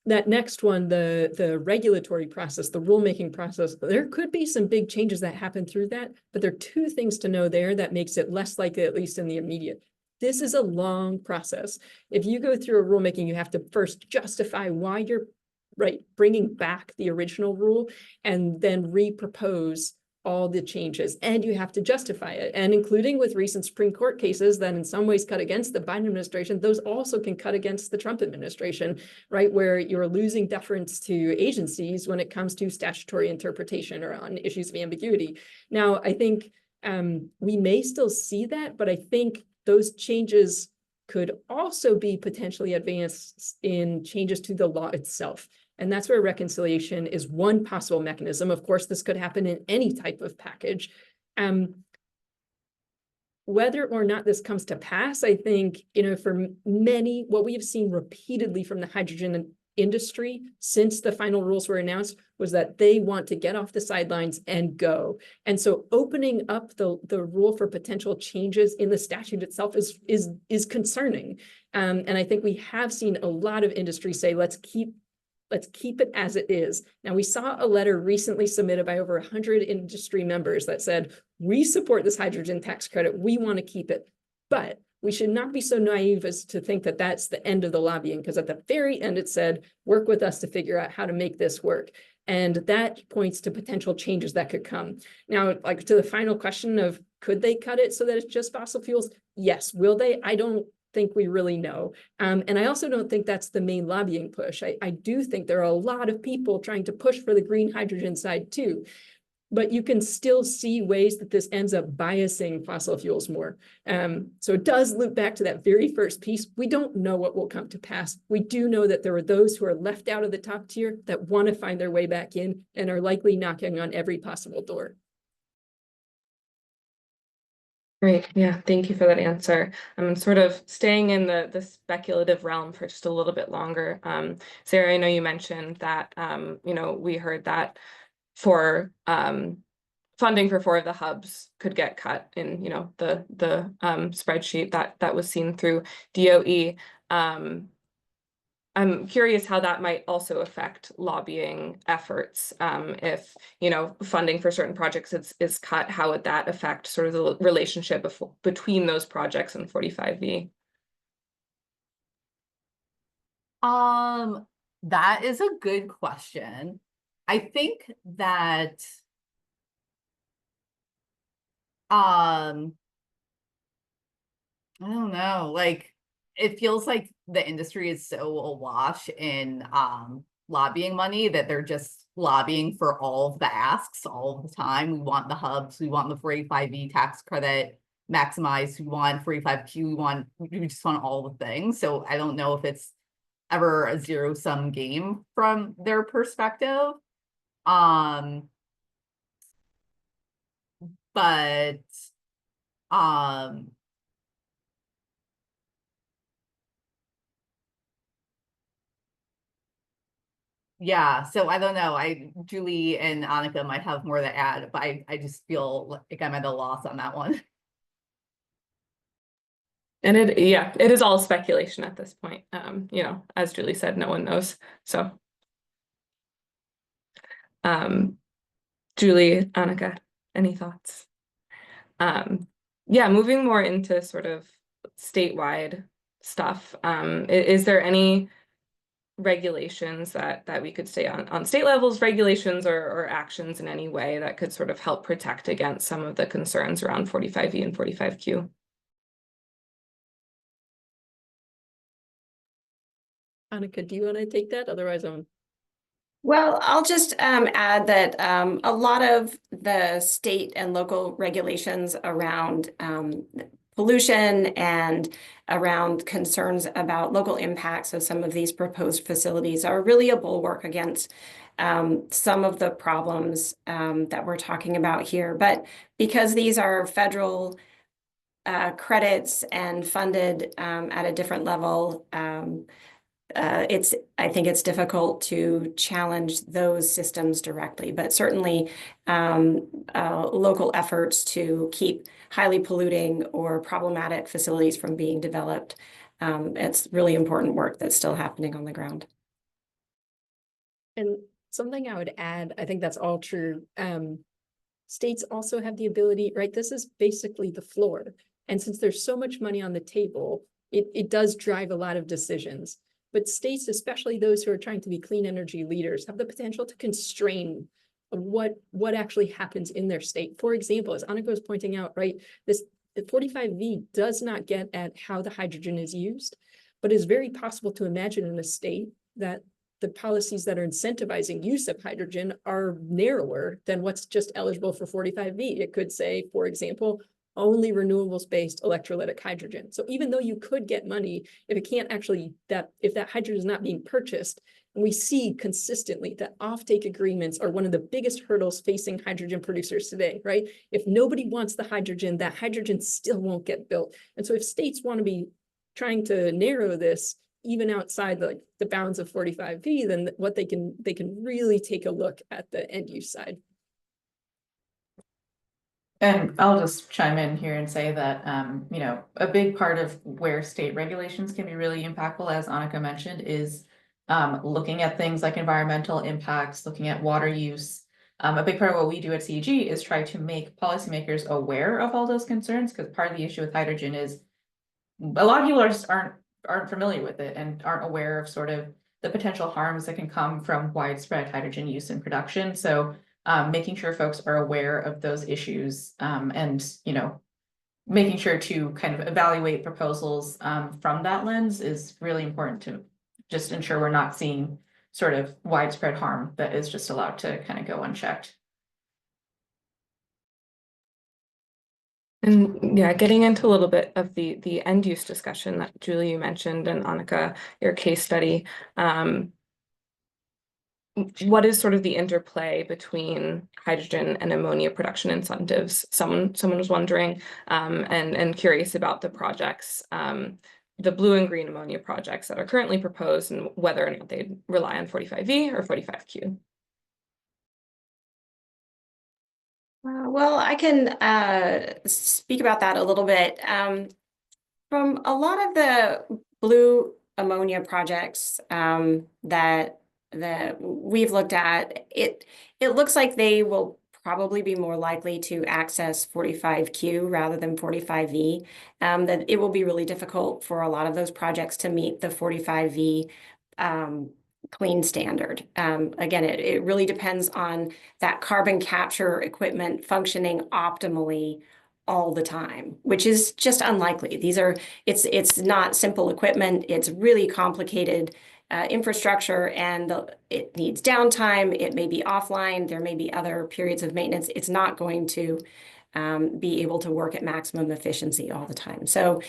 That next one, the regulatory process, the rulemaking process, there could be some big changes that happen through that, but there are two things to know there that makes it less likely, at least in the immediate. This is a long process. If you go through a rulemaking, you have to first justify why you're bringing back the original rule, and then repropose all the changes, and you have to justify it. And including with recent Supreme Court cases that in some ways cut against the Biden administration, those also can cut against the Trump administration, right? Where you're losing deference to agencies when it comes to statutory interpretation or on issues of ambiguity. Now, I think we may still see that, but I think those changes could also be potentially advanced in changes to the law itself. And that's where reconciliation is one possible mechanism. Of course, this could happen in any type of package. Whether or not this comes to pass, I think, for many, what we have seen repeatedly from the hydrogen industry since the final rules were announced was that they want to get off the sidelines and go. And so opening up the rule for potential changes in the statute itself is concerning. And I think we have seen a lot of industry say, let's keep it as it is. Now, we saw a letter recently submitted by over 100 industry members that said, we support this hydrogen tax credit. We want to keep it. But we should not be so naive as to think that that's the end of the lobbying, because at the very end, it said, work with us to figure out how to make this work. And that points to potential changes that could come. Now, like to the final question of, could they cut it so that it's just fossil fuels? Yes. Will they? I don't think we really know. And I also don't think that's the main lobbying push. I do think there are a lot of people trying to push for the green hydrogen side too. But you can still see ways that this ends up biasing fossil fuels more. So it does loop back to that very first piece. We don't know what will come to pass. We do know that there are those who are left out of the top tier that want to find their way back in and are likely knocking on every possible door. Great. Yeah, thank you for that answer. I'm sort of staying in the speculative realm for just a little bit longer. Sara, I know you mentioned that, we heard that for funding for 4 of the hubs could get cut in, the spreadsheet that was seen through DOE. I'm curious how that might also affect lobbying efforts. If, funding for certain projects is cut, how would that affect sort of the relationship between those projects and 45V? That is a good question. I think that I don't know, like it feels like the industry is so awash in lobbying money that they're just lobbying for all of the asks all of the time. We want the hubs, we want the 45V tax credit maximized, we want 45Q, we just want all the things. So I don't know if it's ever a zero-sum game from their perspective. But yeah, so I don't know. Julie and Anika might have more to add, but I just feel like I'm at a loss on that one. And it is all speculation at this point. As Julie said, no one knows. So, Julie, Anika, any thoughts? Yeah, moving more into sort of statewide stuff. Is there any regulations that we could say on state levels, regulations or actions in any way that could sort of help protect against some of the concerns around 45V and 45Q? Anika, do you want to take that? Otherwise, Well, I'll just add that a lot of the state and local regulations around pollution and around concerns about local impacts of some of these proposed facilities are really a bulwark against some of the problems that we're talking about here. But because these are federal credits and funded at a different level, I think it's difficult to challenge those systems directly, but certainly local efforts to keep highly polluting or problematic facilities from being developed. It's really important work that's still happening on the ground. and something I would add, I think that's all true. States also have the ability, right? This is basically the floor. And since there's so much money on the table, it does drive a lot of decisions. But states, especially those who are trying to be clean energy leaders, have the potential to constrain what actually happens in their state. For example, as Anika was pointing out, right, the 45V does not get at how the hydrogen is used, but it's very possible to imagine in a state that the policies that are incentivizing use of hydrogen are narrower than what's just eligible for 45V. It could say, for example, only renewables-based electrolytic hydrogen. So even though you could get money, if it can't actually, if that hydrogen is not being purchased, and we see consistently that offtake agreements are one of the biggest hurdles facing hydrogen producers today, right? If nobody wants the hydrogen, that hydrogen still won't get built. And so if states want to be trying to narrow this even outside the bounds of 45V, then what they can really take a look at the end use side. And I'll just chime in here and say that, you know, a big part of where state regulations can be really impactful, as Anika mentioned, is looking at things like environmental impacts, looking at water use. A big part of what we do at CEG is try to make policymakers aware of all those concerns, because part of the issue with hydrogen is a lot of people just aren't familiar with it and aren't aware of sort of the potential harms that can come from widespread hydrogen use in production. So making sure folks are aware of those issues, and, you know, making sure to kind of evaluate proposals from that lens is really important to just ensure we're not seeing sort of widespread harm that is just allowed to kind of go unchecked. And yeah, getting into a little bit of the end use discussion that Julie, you mentioned, and Anika, your case study. What is sort of the interplay between hydrogen and ammonia production incentives? Someone was wondering, and curious about the projects, the blue and green ammonia projects that are currently proposed, and whether or not they rely on 45V or 45Q. Well, I can speak about that a little bit. From a lot of the blue ammonia projects that we've looked at, it looks like they will probably be more likely to access 45Q rather than 45V. That it will be really difficult for a lot of those projects to meet the 45V clean standard. Again, it really depends on that carbon capture equipment functioning optimally all the time, which is just unlikely. It's not simple equipment. It's really complicated infrastructure, and it needs downtime. It may be offline. There may be other periods of maintenance. It's not going to be able to work at maximum efficiency all the time. So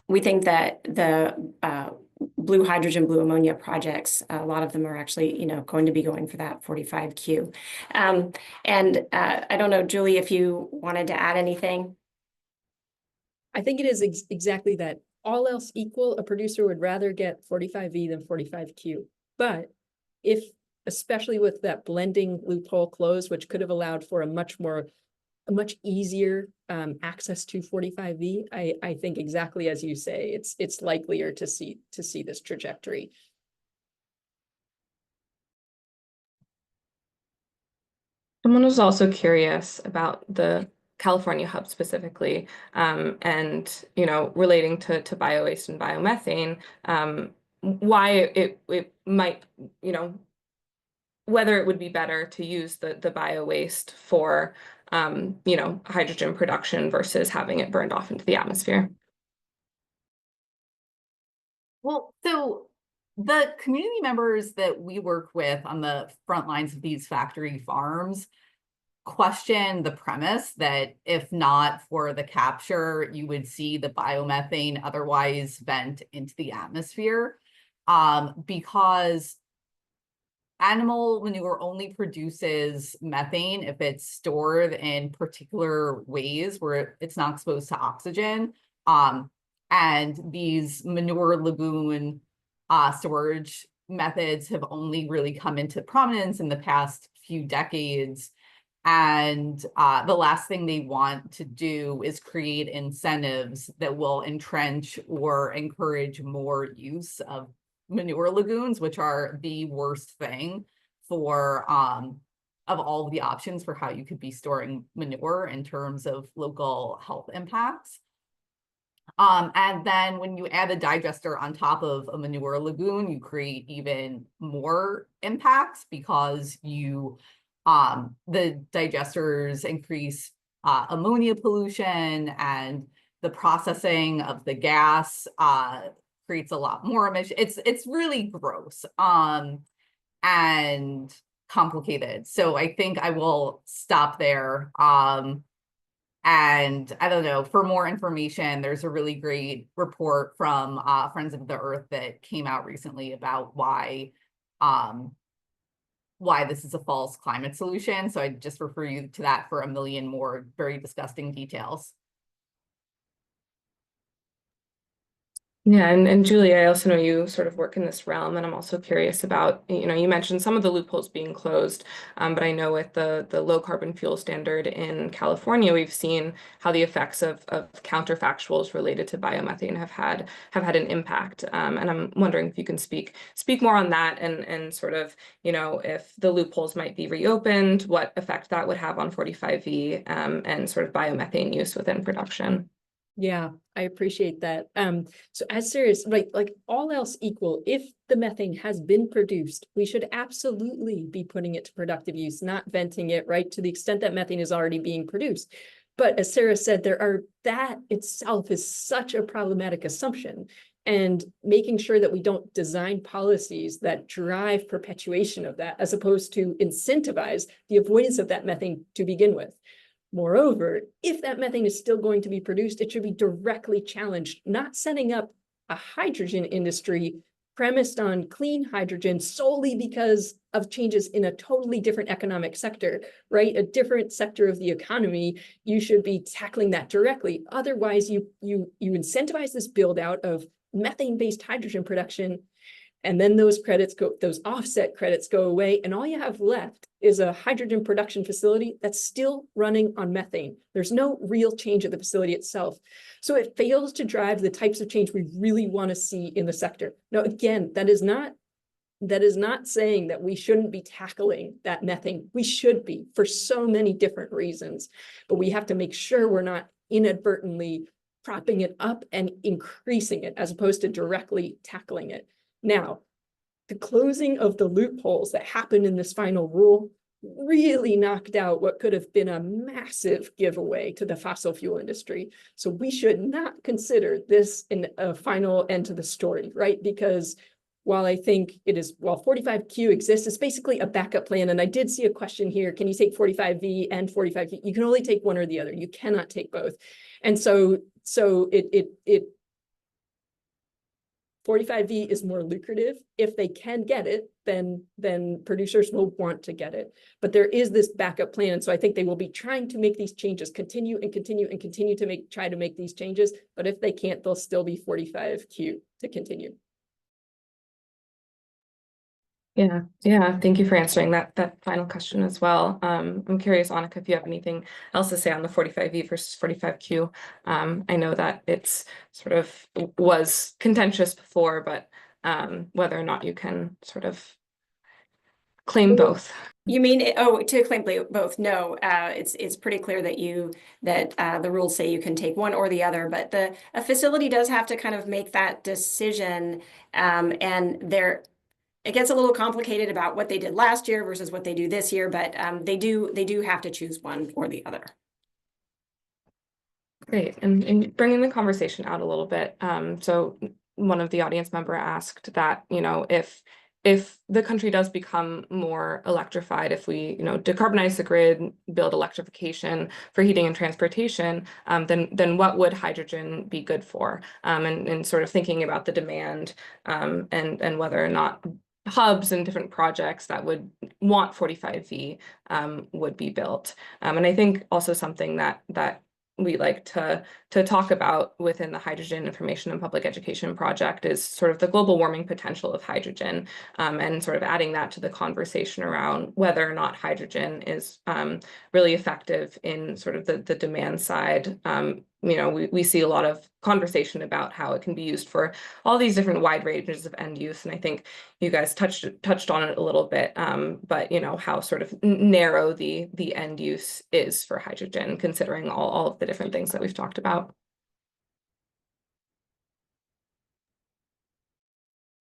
we think that the blue hydrogen, blue ammonia projects, a lot of them are actually, going to be going for that 45Q. And I don't know, Julie, if you wanted to add anything. I think it is exactly that. All else equal, a producer would rather get 45V than 45Q. But if, especially with that blending loophole closed, which could have allowed for a much easier access to 45V, I think exactly as you say, it's likelier to see this trajectory. Someone was also curious about the California hub specifically, and relating to biowaste and biomethane, why it might, whether it would be better to use the biowaste for hydrogen production versus having it burned off into the atmosphere. Well, so the community members that we work with on the front lines of these factory farms question the premise that if not for the capture, you would see the biomethane otherwise vent into the atmosphere, because animal manure only produces methane if it's stored in particular ways where it's not exposed to oxygen. And these manure lagoon storage methods have only really come into prominence in the past few decades. And the last thing they want to do is create incentives that will entrench or encourage more use of manure lagoons, which are the worst thing for of all of the options for how you could be storing manure in terms of local health impacts. And then when you add a digester on top of a manure lagoon, you create even more impacts because the digesters increase ammonia pollution, and the processing of the gas creates a lot more emission. It's really gross and complicated. So I think I will stop there. And I don't know, for more information, there's a really great report from Friends of the Earth that came out recently about why this is a false climate solution. So I just refer you to that for a million more very disgusting details. Yeah, and Julie, I also know you sort of work in this realm, and I'm also curious about, you mentioned some of the loopholes being closed, but I know with the low carbon fuel standard in California, we've seen how the effects of counterfactuals related to biomethane have had an impact. And I'm wondering if you can speak more on that and sort of, if the loopholes might be reopened, what effect that would have on 45V and sort of biomethane use within production. Yeah, I appreciate that. So as serious, right, like all else equal, if the methane has been produced, we should absolutely be putting it to productive use, not venting it, right, to the extent that methane is already being produced. But as Sara said, that itself is such a problematic assumption. And making sure that we don't design policies that drive perpetuation of that, as opposed to incentivize the avoidance of that methane to begin with. Moreover, if that methane is still going to be produced, it should be directly challenged, not setting up a hydrogen industry premised on clean hydrogen solely because of changes in a totally different economic sector, right? A different sector of the economy. You should be tackling that directly. Otherwise, you incentivize this build out of methane-based hydrogen production, and then those offset credits go away, and all you have left is a hydrogen production facility that's still running on methane. There's no real change at the facility itself. So it fails to drive the types of change we really want to see in the sector. Now, again, that is not saying that we shouldn't be tackling that methane. We should be, for so many different reasons, but we have to make sure we're not inadvertently propping it up and increasing it as opposed to directly tackling it. Now, the closing of the loopholes that happened in this final rule really knocked out what could have been a massive giveaway to the fossil fuel industry. So we should not consider this a final end to the story, right? Because while 45Q exists, it's basically a backup plan. And I did see a question here, can you take 45V and 45Q? You can only take one or the other. You cannot take both. And so 45V is more lucrative. If they can get it, then producers will want to get it. But there is this backup plan. And so I think they will be trying to make these changes, continue to try to make these changes. But if they can't, they'll still be 45Q to continue. Yeah. Thank you for answering that final question as well. I'm curious, Anika, if you have anything else to say on the 45V versus 45Q. I know that it's sort of was contentious before, but whether or not you can sort of claim both. You mean, to claim both? No, it's pretty clear that the rules say you can take one or the other, but a facility does have to kind of make that decision, and it gets a little complicated about what they did last year versus what they do this year, but they do have to choose one or the other. Great, and bringing the conversation out a little bit. So one of the audience member asked that, if the country does become more electrified, if we, decarbonize the grid, build electrification for heating and transportation, then what would hydrogen be good for? And sort of thinking about the demand and whether or not hubs and different projects that would want 45V would be built. And I think also something that we like to talk about within the Hydrogen Information and Public Education Project is sort of the global warming potential of hydrogen, and sort of adding that to the conversation around whether or not hydrogen is really effective in sort of the demand side. We see a lot of conversation about how it can be used for all these different wide ranges of end use, and I think you guys touched on it a little bit, but how sort of narrow the end use is for hydrogen, considering all of the different things that we've talked about.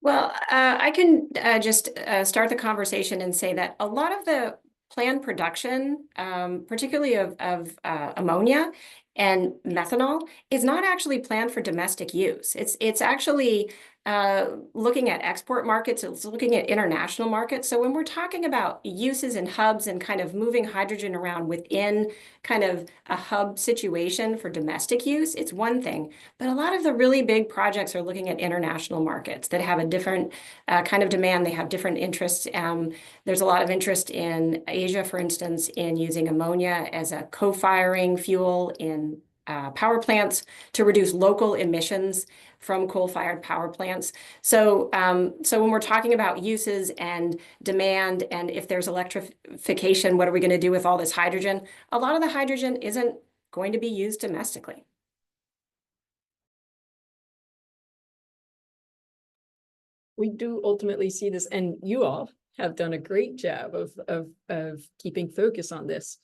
Well, I can just start the conversation and say that a lot of the planned production, particularly of ammonia, And methanol is not actually planned for domestic use. It's actually looking at export markets, it's looking at international markets. So when we're talking about uses and hubs and kind of moving hydrogen around within kind of a hub situation for domestic use, it's one thing. But a lot of the really big projects are looking at international markets that have a different kind of demand. They have different interests. There's a lot of interest in Asia, for instance, in using ammonia as a co-firing fuel in power plants to reduce local emissions from coal-fired power plants. So, so when we're talking about uses and demand, and if there's electrification, what are we going to do with all this hydrogen? A lot of the hydrogen isn't going to be used domestically. We do ultimately see this, and you all have done a great job of keeping focus on this.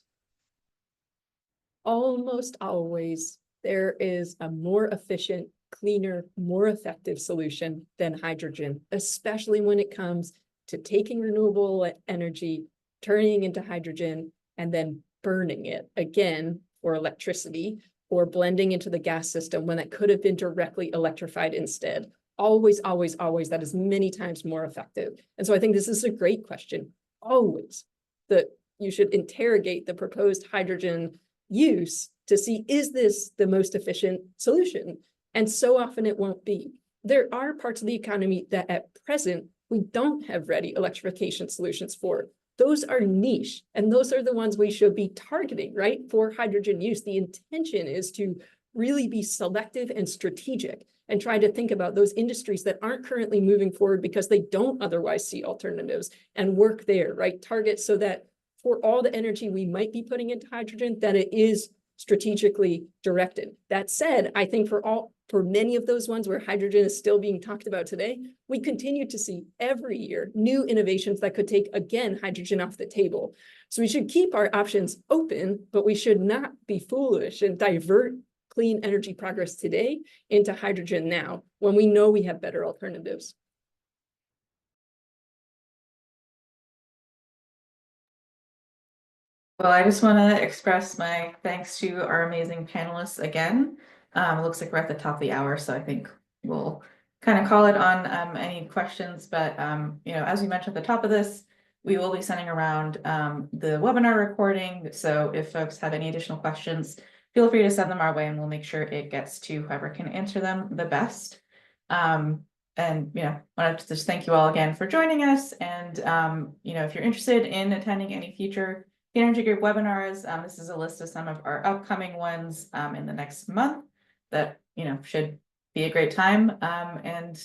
Almost always there is a more efficient, cleaner, more effective solution than hydrogen, especially when it comes to taking renewable energy, turning into hydrogen, and then burning it again for electricity, or blending into the gas system when it could have been directly electrified instead. Always, always, always, that is many times more effective. And so I think this is a great question. Always that you should interrogate the proposed hydrogen use to see, is this the most efficient solution? And so often it won't be. There are parts of the economy that at present we don't have ready electrification solutions for. Those are niche, and those are the ones we should be targeting, right, for hydrogen use. The intention is to really be selective and strategic and try to think about those industries that aren't currently moving forward because they don't otherwise see alternatives, and work there, right? Target so that for all the energy we might be putting into hydrogen, that it is strategically directed. That said, I think for many of those ones where hydrogen is still being talked about today, we continue to see every year new innovations that could take, again, hydrogen off the table. So we should keep our options open, but we should not be foolish and divert clean energy progress today into hydrogen now, when we know we have better alternatives. Well, I just want to express my thanks to our amazing panelists again. It looks like we're at the top of the hour, so I think we'll kind of call it on any questions. But as we mentioned at the top of this, we will be sending around the webinar recording. So if folks have any additional questions, feel free to send them our way, and we'll make sure it gets to whoever can answer them the best. And want to just thank you all again for joining us. And if you're interested in attending any future Clean Energy Group webinars, this is a list of some of our upcoming ones in the next month that should be a great time. And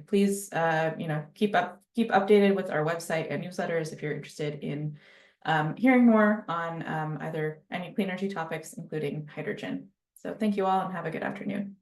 please keep updated with our website and newsletters if you're interested in hearing more on either any clean energy topics, including hydrogen. So thank you all, and have a good afternoon.